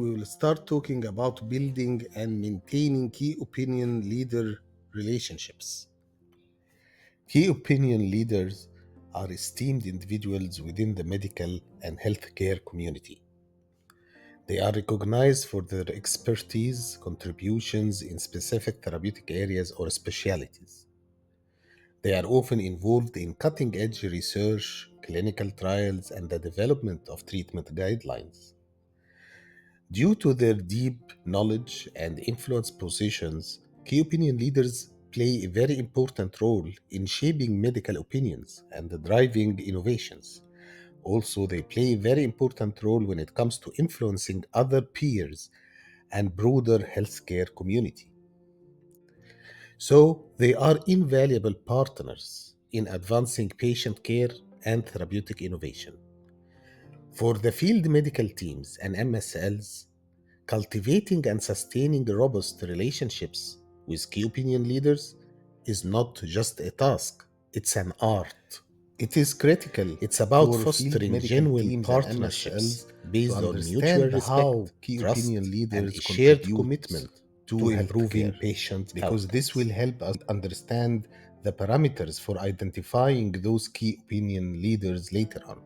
we will start talking about building and maintaining key opinion leader relationships. Key opinion leaders are esteemed individuals within the medical and healthcare community. They are recognized for their expertise, contributions in specific therapeutic areas or specialties. They are often involved in cutting edge research, clinical trials, and the development of treatment guidelines. Due to their deep knowledge and influence positions, key opinion leaders play a very important role in shaping medical opinions and driving innovations. Also, they play a very important role when it comes to influencing other peers and broader healthcare community. So, they are invaluable partners in advancing patient care and therapeutic innovation. For the field medical teams and MSLs, cultivating and sustaining robust relationships with key opinion leaders is not just a task, it's an art. It is critical It's about for fostering field medical genuine teams and partnerships MSLs to based on mutual understand how respect, key opinion trust, and leaders a shared contribute commitment to to healthcare improving patient because this will outcomes. help us Understand the parameters for identifying those key opinion leaders later on.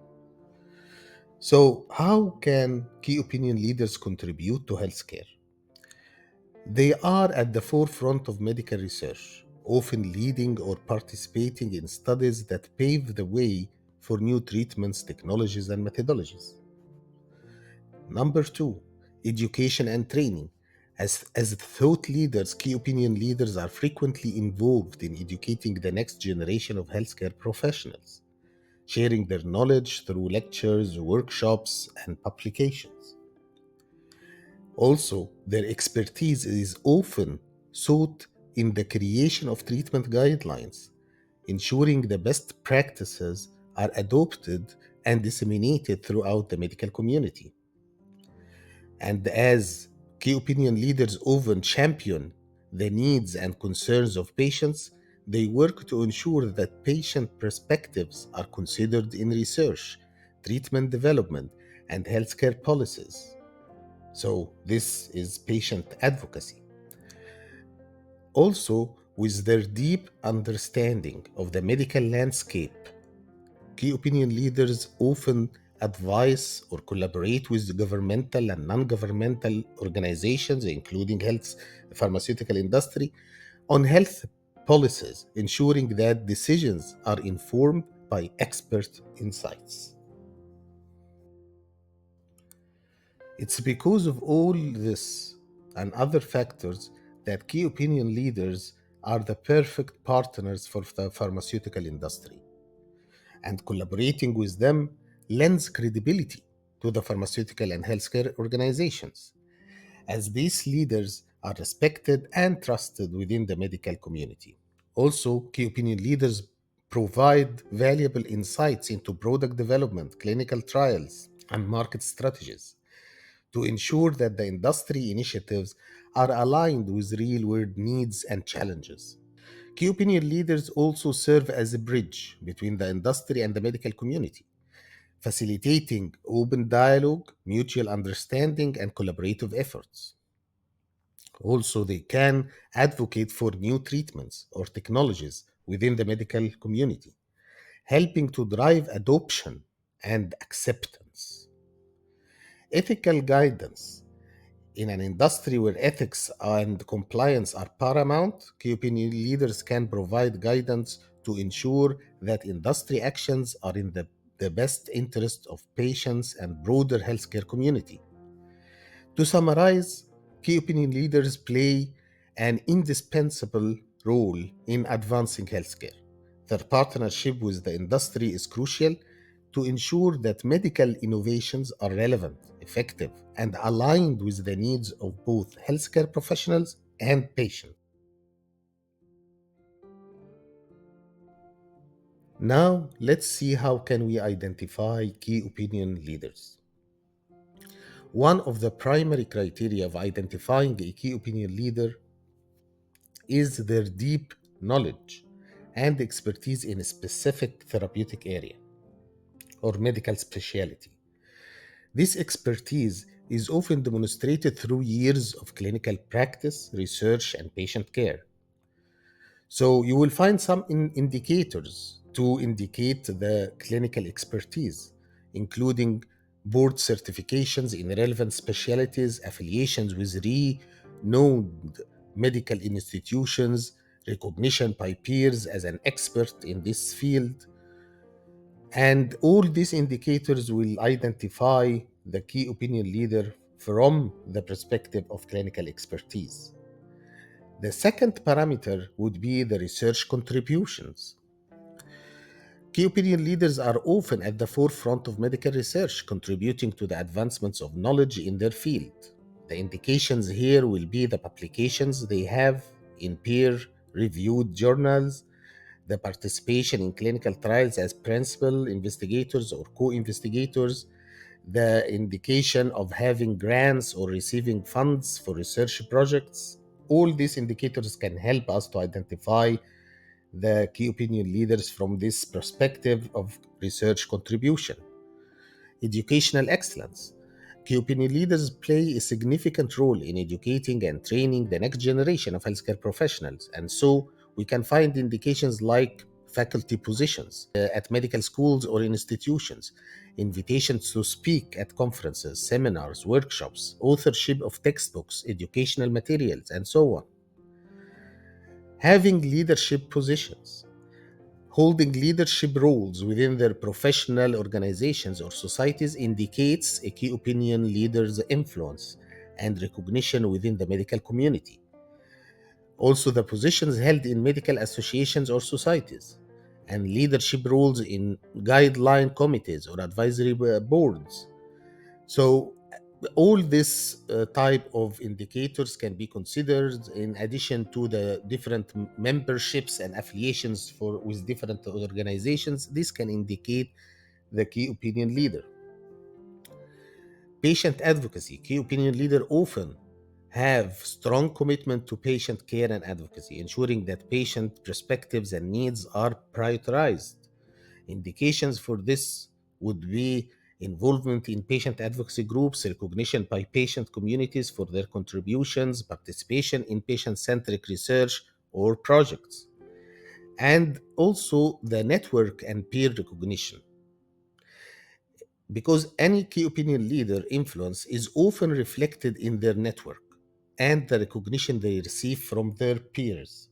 So, how can key opinion leaders contribute to healthcare? They are at the forefront of medical research, often leading or participating in studies that pave the way for new treatments, technologies, and methodologies. Number two, education and training. As thought leaders, key opinion leaders are frequently involved in educating the next generation of healthcare professionals, sharing their knowledge through lectures, workshops, and publications. Also, their expertise is often sought in the creation of treatment guidelines, ensuring the best practices are adopted and disseminated throughout the medical community. And as key opinion leaders often champion the needs and concerns of patients, they work to ensure that patient perspectives are considered in research, treatment development, and healthcare policies. So, this is patient advocacy. Also, with their deep understanding of the medical landscape, key opinion leaders often advise or collaborate with governmental and non-governmental organizations, including health, pharmaceutical industry, on health policies, ensuring that decisions are informed by expert insights. It's because of all this and other factors that key opinion leaders are the perfect partners for the pharmaceutical industry, and collaborating with them lends credibility to the pharmaceutical and healthcare organizations, as these leaders are respected and trusted within the medical community. Also, key opinion leaders provide valuable insights into product development, clinical trials, and market strategies to ensure that the industry initiatives are aligned with real world needs and challenges. Key opinion leaders also serve as a bridge between the industry and the medical community, facilitating open dialogue, mutual understanding, and collaborative efforts. Also, they can advocate for new treatments or technologies within the medical community, helping to drive adoption and acceptance. Ethical guidance. In an industry where ethics and compliance are paramount, key opinion leaders can provide guidance to ensure that industry actions are in the best interest of patients and broader healthcare community. To summarize, key opinion leaders play an indispensable role in advancing healthcare. Their partnership with the industry is crucial to ensure that medical innovations are relevant, effective, and aligned with the needs of both healthcare professionals and patients. Now, let's see how can we identify key opinion leaders. One of the primary criteria of identifying a key opinion leader is their deep knowledge and expertise in a specific therapeutic area or medical specialty. This expertise is often demonstrated through years of clinical practice, research, and patient care. So you will find some indicators to indicate the clinical expertise, including board certifications in relevant specialties, affiliations with renowned medical institutions, recognition by peers as an expert in this field. And all these indicators will identify the key opinion leader from the perspective of clinical expertise. The second parameter would be the research contributions. Key opinion leaders are often at the forefront of medical research, contributing to the advancements of knowledge in their field. The indications here will be the publications they have in peer reviewed journals, the participation in clinical trials as principal investigators or co investigators, the indication of having grants or receiving funds for research projects. All these indicators can help us to identify the key opinion leaders from this perspective of research contribution. Educational excellence. Key opinion leaders play a significant role in educating and training the next generation of healthcare professionals, and so we can find indications like faculty positions at medical schools or institutions, invitations to speak at conferences, seminars, workshops, authorship of textbooks, educational materials, and so on. Having leadership positions. Holding leadership roles within their professional organizations or societies indicates a key opinion leader's influence and recognition within the medical community. Also, the positions held in medical associations or societies, and leadership roles in guideline committees or advisory boards. So, all this type of indicators can be considered in addition to the different memberships and affiliations for with different organizations. This can indicate the key opinion leader. Patient advocacy. Key opinion leader often have strong commitment to patient care and advocacy, ensuring that patient perspectives and needs are prioritized. Indications for this would be involvement in patient advocacy groups, recognition by patient communities for their contributions, participation in patient centric research or projects, and also the network and peer recognition. Because any key opinion leader influence is often reflected in their network and the recognition they receive from their peers.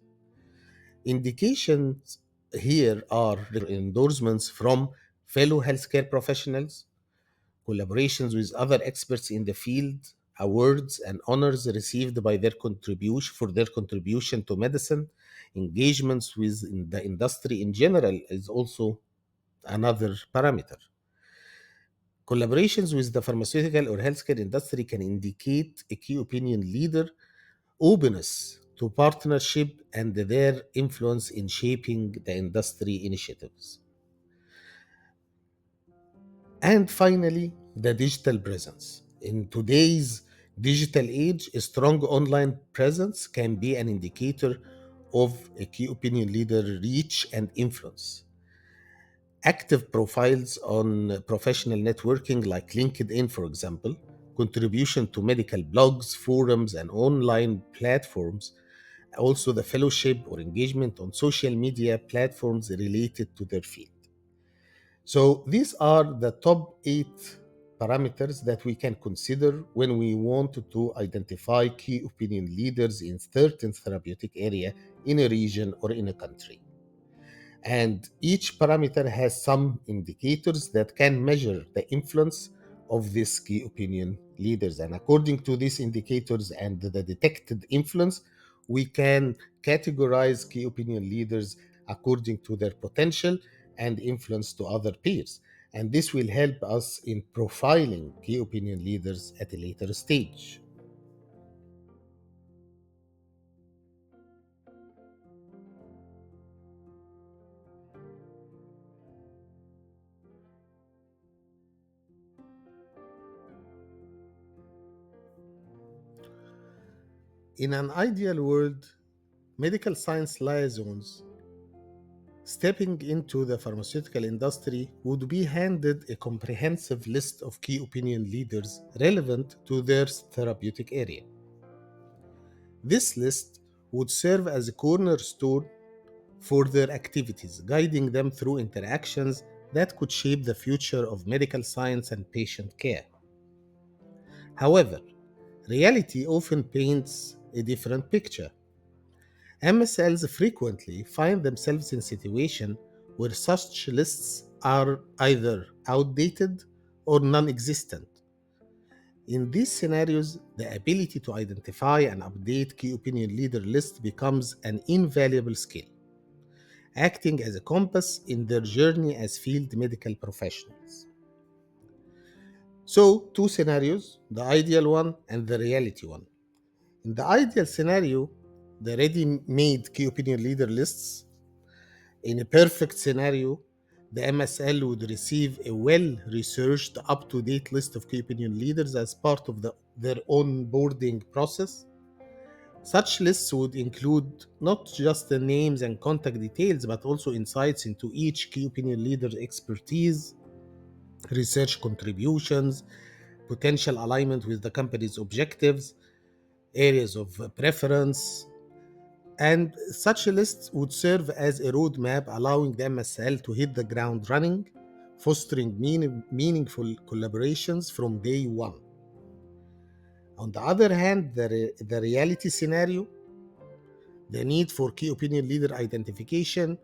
Indications here are endorsements from fellow healthcare professionals, collaborations with other experts in the field, awards and honors received by their contribution for their contribution to medicine, engagements with the industry in general is also another parameter. Collaborations with the pharmaceutical or healthcare industry can indicate a key opinion leader openness to partnership and their influence in shaping the industry initiatives. And finally, the digital presence. In today's digital age, a strong online presence can be an indicator of a key opinion leader reach and influence. Active profiles on professional networking like LinkedIn, for example, contribution to medical blogs, forums, and online platforms, also the fellowship or engagement on social media platforms related to their field. So these are the top 8 parameters that we can consider when we want to identify key opinion leaders in certain therapeutic area in a region or in a country. And each parameter has some indicators that can measure the influence of these key opinion leaders. And according to these indicators and the detected influence, we can categorize key opinion leaders according to their potential and influence to other peers. And this will help us in profiling key opinion leaders at a later stage. In an ideal world, medical science liaisons Stepping into the pharmaceutical industry would be handed a comprehensive list of key opinion leaders relevant to their therapeutic area. This list would serve as a cornerstone for their activities, guiding them through interactions that could shape the future of medical science and patient care. However, reality often paints a different picture. MSLs frequently find themselves in situations where such lists are either outdated or non existent. In these scenarios, the ability to identify and update key opinion leader lists becomes an invaluable skill, acting as a compass in their journey as field medical professionals. So, two scenarios, the ideal one and the reality one. In the ideal scenario, the ready made key opinion leader lists. In a perfect scenario, the MSL would receive a well researched, up to date list of key opinion leaders as part of their onboarding process. Such lists would include not just the names and contact details, but also insights into each key opinion leader's expertise, research contributions, potential alignment with the company's objectives, areas of preference, and such a list would serve as a roadmap allowing the MSL to hit the ground running, fostering meaningful collaborations from day one. On the other hand, the reality scenario, the need for key opinion leader identification,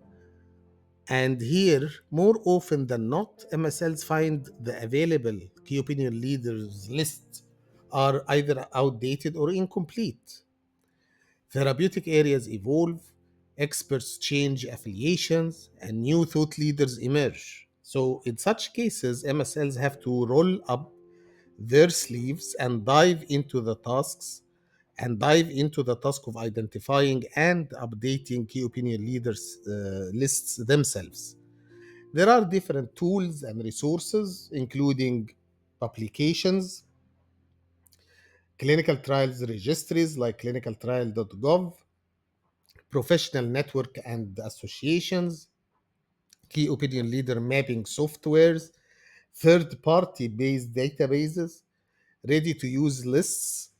and here, more often than not, MSLs find the available key opinion leaders lists are either outdated or incomplete. Therapeutic areas evolve, experts change affiliations, and new thought leaders emerge. So, in such cases, MSLs have to roll up their sleeves and dive into the task of identifying and updating key opinion leaders lists themselves. There are different tools and resources, including publications, clinical trials registries like clinicaltrial.gov, professional network and associations, key opinion leader mapping softwares, third party based databases, ready to use lists.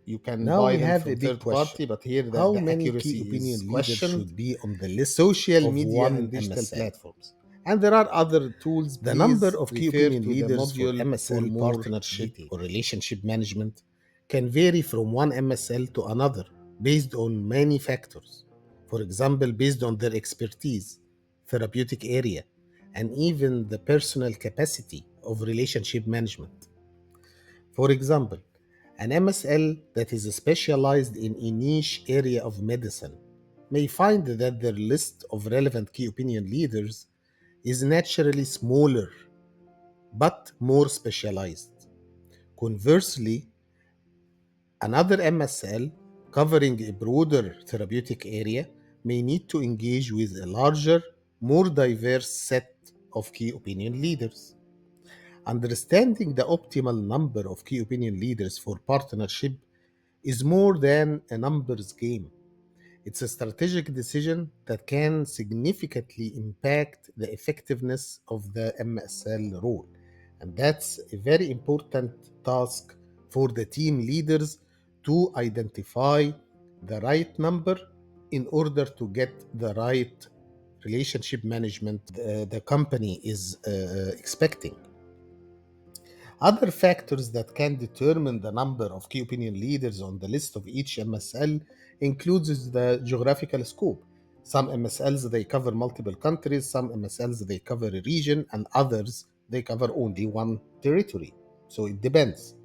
You can Now buy we them have from a big third question. party, but here How the many key accuracy opinion is leaders questioned. should be on the list Social of media one and digital MSL? platforms. And there are other tools. The number Please of key refer opinion to the leaders for module for MSL more partnership detail. or relationship management can vary from one MSL to another based on many factors. For example, based on their expertise, therapeutic area, and even the personal capacity of relationship management. For example, an MSL that is specialized in a niche area of medicine may find that their list of relevant key opinion leaders is naturally smaller but more specialized. Conversely, another MSL covering a broader therapeutic area may need to engage with a larger, more diverse set of key opinion leaders. Understanding the optimal number of key opinion leaders for partnership is more than a numbers game. It's a strategic decision that can significantly impact the effectiveness of the MSL role. And that's a very important task for the team leaders to identify the right number in order to get the right relationship management the company is expecting. Other factors that can determine the number of key opinion leaders on the list of each MSL includes the geographical scope. Some MSLs they cover multiple countries, some MSLs they cover a region, and others they cover only one territory. So it depends.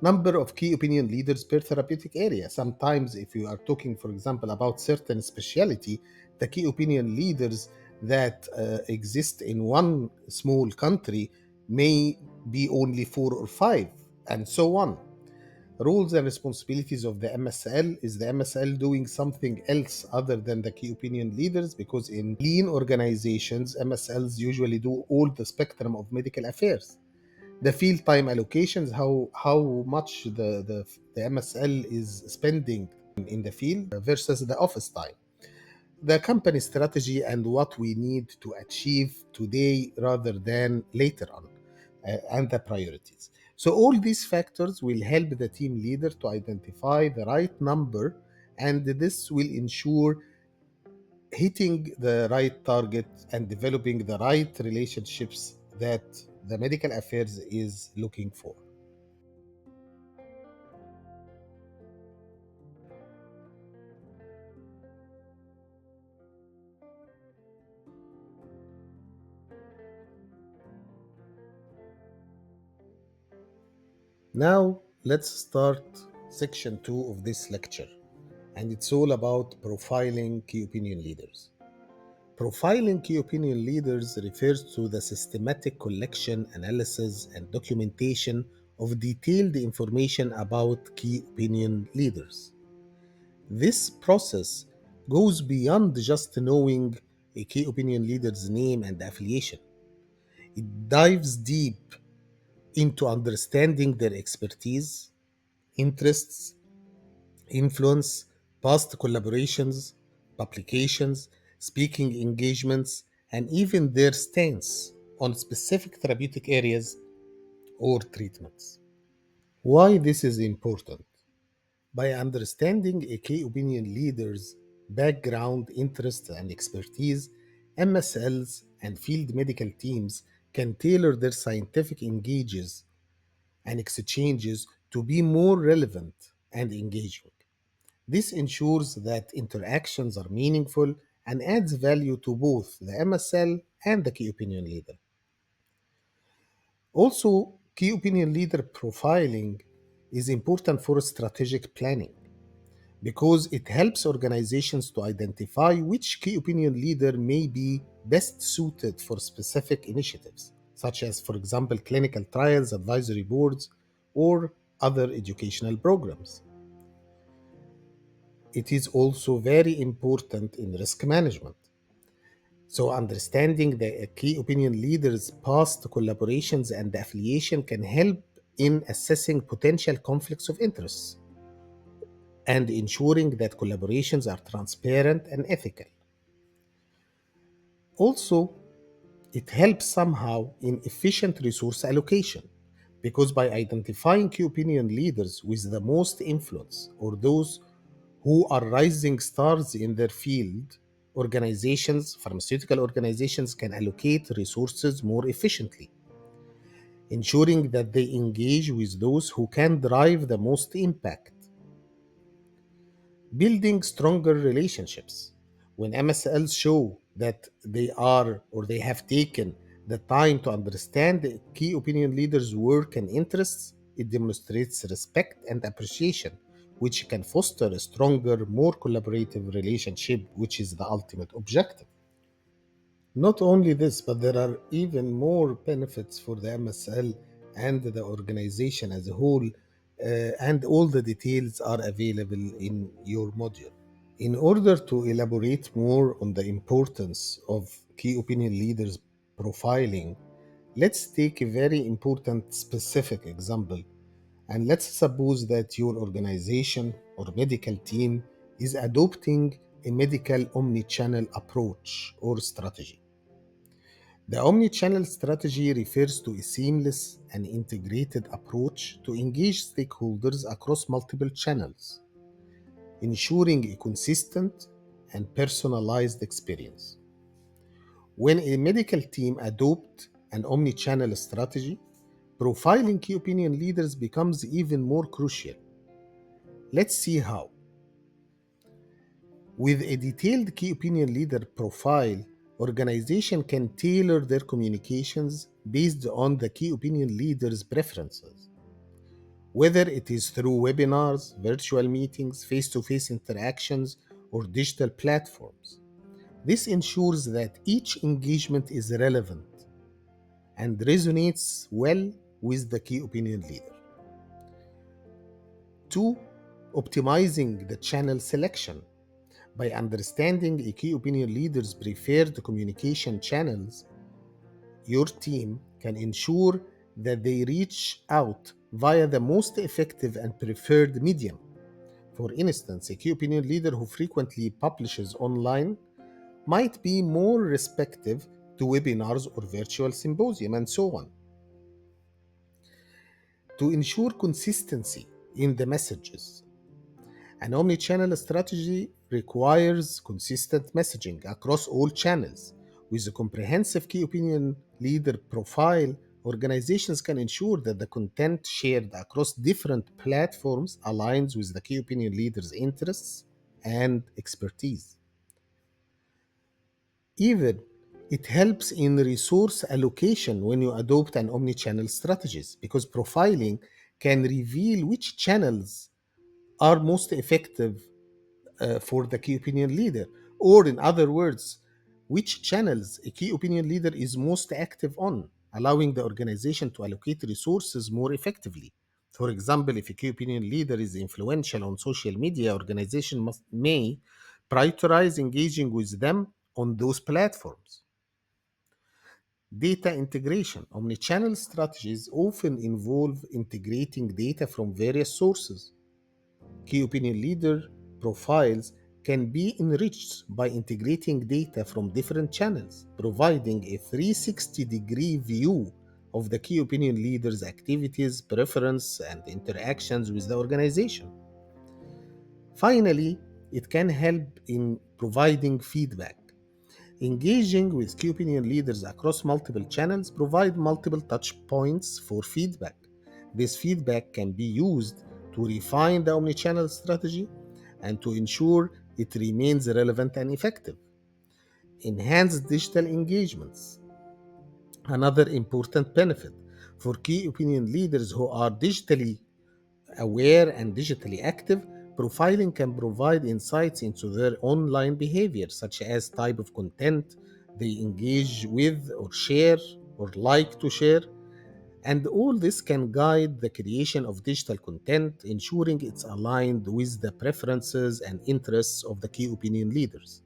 Number of key opinion leaders per therapeutic area. Sometimes, if you are talking, for example, about certain specialty, the key opinion leaders that exist in one small country may be only four or five, and so on. Roles and responsibilities of the MSL. Is the MSL doing something else other than the key opinion leaders? Because in lean organizations, MSLs usually do all the spectrum of medical affairs. The field time allocations, how much the MSL is spending in the field versus the office time. the company strategy and what we need to achieve today rather than later on, and the priorities. So, all these factors will help the team leader to identify the right number, and this will ensure hitting the right target and developing the right relationships that the medical affairs is looking for. Now, let's start section 2 of this lecture, and it's all about profiling key opinion leaders. Profiling key opinion leaders refers to the systematic collection, analysis, and documentation of detailed information about key opinion leaders. This process goes beyond just knowing a key opinion leader's name and affiliation. It dives deep into understanding their expertise, interests, influence, past collaborations, publications, speaking engagements, and even their stance on specific therapeutic areas or treatments. Why this is important? By understanding a key opinion leader's background, interests, and expertise, MSLs and field medical teams can tailor their scientific engages and exchanges to be more relevant and engaging. This ensures that interactions are meaningful and adds value to both the MSL and the key opinion leader. Also, key opinion leader profiling is important for strategic planning because it helps organizations to identify which key opinion leader may be best suited for specific initiatives, such as, for example, clinical trials, advisory boards, or other educational programs. It is also very important in risk management. So, understanding the key opinion leaders' past collaborations and affiliation can help in assessing potential conflicts of interest and ensuring that collaborations are transparent and ethical. Also, it helps somehow in efficient resource allocation because by identifying key opinion leaders with the most influence or those who are rising stars in their field, pharmaceutical organizations can allocate resources more efficiently, ensuring that they engage with those who can drive the most impact. Building stronger relationships. When MSLs show that they are or they have taken the time to understand the key opinion leaders' work and interests, it demonstrates respect and appreciation, which can foster a stronger, more collaborative relationship, which is the ultimate objective. Not only this, but there are even more benefits for the MSL and the organization as a whole, and all the details are available in your module. In order to elaborate more on the importance of key opinion leaders profiling, let's take a very important specific example. And let's suppose that your organization or medical team is adopting a medical omni-channel approach or strategy. The omni-channel strategy refers to a seamless and integrated approach to engage stakeholders across multiple channels, ensuring a consistent and personalized experience. When a medical team adopts an omni-channel strategy, profiling key opinion leaders becomes even more crucial. Let's see how. With a detailed key opinion leader profile, organization can tailor their communications based on the key opinion leader's preferences. Whether it is through webinars, virtual meetings, face-to-face interactions, or digital platforms. This ensures that each engagement is relevant and resonates well with the key opinion leader. 2. Optimizing the channel selection. By understanding a key opinion leader's preferred communication channels, your team can ensure that they reach out via the most effective and preferred medium. For instance, a key opinion leader who frequently publishes online might be more respective to webinars or virtual symposium and so on. To ensure consistency in the messages, an omni-channel strategy requires consistent messaging across all channels. With a comprehensive key opinion leader profile, organizations can ensure that the content shared across different platforms aligns with the key opinion leader's interests and expertise. Even it helps in resource allocation when you adopt an omni-channel strategies, because profiling can reveal which channels are most effective for the key opinion leader, or in other words, which channels a key opinion leader is most active on, allowing the organization to allocate resources more effectively. For example, if a key opinion leader is influential on social media, organization may prioritize engaging with them on those platforms. Data integration. Omnichannel strategies often involve integrating data from various sources. Key opinion leader profiles can be enriched by integrating data from different channels, providing a 360-degree view of the key opinion leader's activities, preference, and interactions with the organization. Finally, it can help in providing feedback. Engaging with key opinion leaders across multiple channels provide multiple touch points for feedback. This feedback can be used to refine the omnichannel strategy and to ensure it remains relevant and effective. Enhanced digital engagements. Another important benefit for key opinion leaders who are digitally aware and digitally active, profiling can provide insights into their online behavior, such as type of content they engage with or share or like to share. And all this can guide the creation of digital content, ensuring it's aligned with the preferences and interests of the key opinion leaders.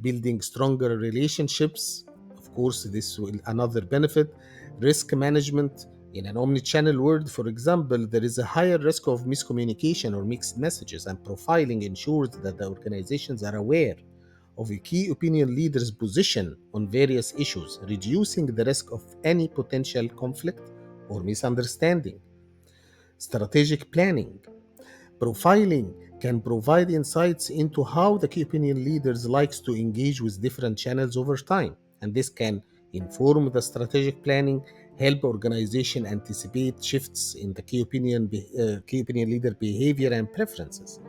Building stronger relationships. Of course, this will another benefit. Risk management. In an omni-channel world, for example, there is a higher risk of miscommunication or mixed messages, and profiling ensures that the organizations are aware of a key opinion leader's position on various issues, reducing the risk of any potential conflict or misunderstanding. Strategic planning. Profiling can provide insights into how the key opinion leaders likes to engage with different channels over time, and this can inform the strategic planning, help organization anticipate shifts in the key opinion leader behavior and preferences.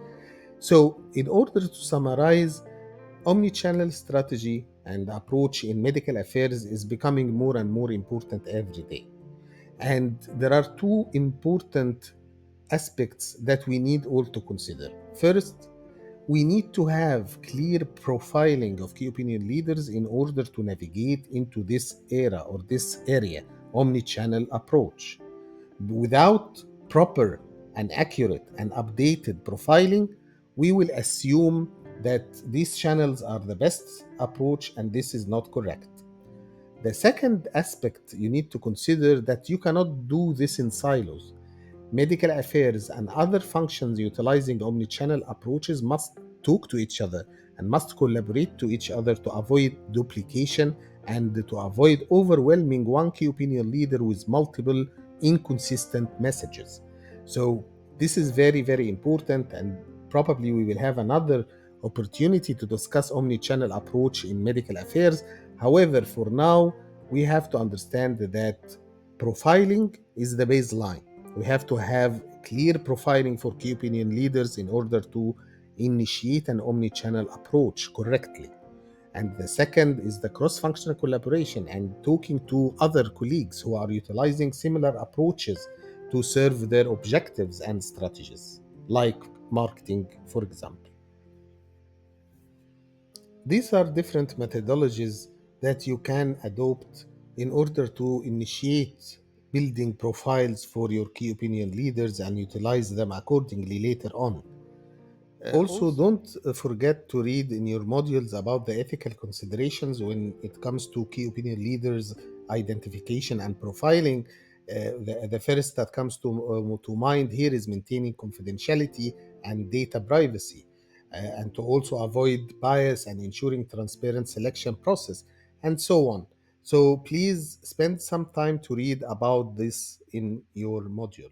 So, in order to summarize, omni-channel strategy and approach in medical affairs is becoming more and more important every day. And there are two important aspects that we need all to consider. First, we need to have clear profiling of key opinion leaders in order to navigate into this era or this area, omni-channel approach. Without proper and accurate and updated profiling, we will assume that these channels are the best approach, and this is not correct. The second aspect you need to consider that you cannot do this in silos. Medical affairs and other functions utilizing omnichannel approaches must talk to each other and must collaborate to each other to avoid duplication and to avoid overwhelming one key opinion leader with multiple inconsistent messages. So, this is very, very important, and probably we will have another opportunity to discuss omnichannel approach in medical affairs. However, for now, we have to understand that profiling is the baseline. We have to have clear profiling for key opinion leaders in order to initiate an omni-channel approach correctly. And the second is the cross-functional collaboration and talking to other colleagues who are utilizing similar approaches to serve their objectives and strategies, like marketing, for example. These are different methodologies that you can adopt in order to initiate building profiles for your key opinion leaders and utilize them accordingly later on. Also, don't forget to read in your modules about the ethical considerations when it comes to key opinion leaders identification and profiling. The first that comes to mind here is maintaining confidentiality and data privacy. and to also avoid bias and ensuring transparent selection process, and so on. So please spend some time to read about this in your module.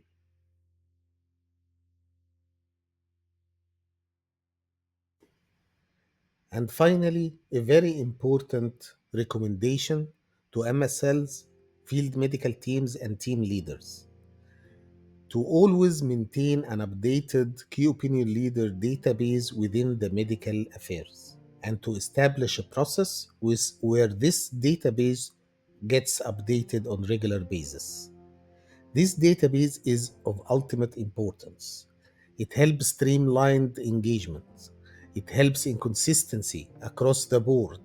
And finally, a very important recommendation to MSLs, field medical teams, and team leaders to always maintain an updated key opinion leader database within the medical affairs and to establish a process where this database gets updated on regular basis. This database is of ultimate importance. It helps streamline engagement. It helps in consistency across the board.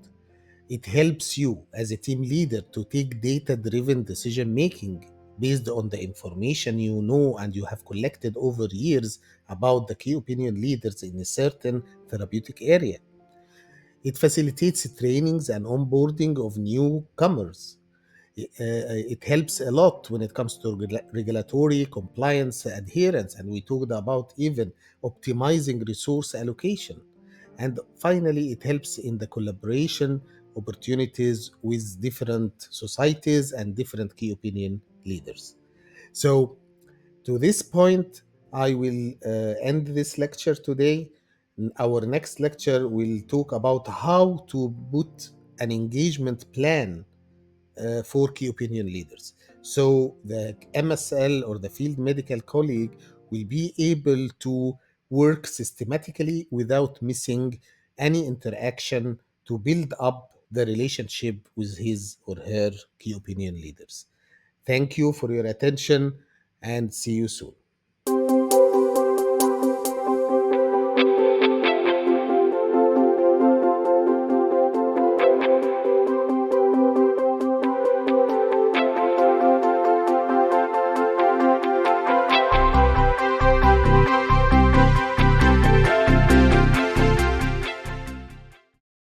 It helps you as a team leader to take data driven decision making based on the information you know and you have collected over years about the key opinion leaders in a certain therapeutic area. It facilitates trainings and onboarding of newcomers. It helps a lot when it comes to regulatory compliance adherence, and we talked about even optimizing resource allocation. And finally, it helps in the collaboration opportunities with different societies and different key opinion leaders. So, to this point, I will end this lecture today. Our next lecture will talk about how to put an engagement plan for key opinion leaders. So the MSL or the field medical colleague will be able to work systematically without missing any interaction to build up the relationship with his or her key opinion leaders. Thank you for your attention and see you soon.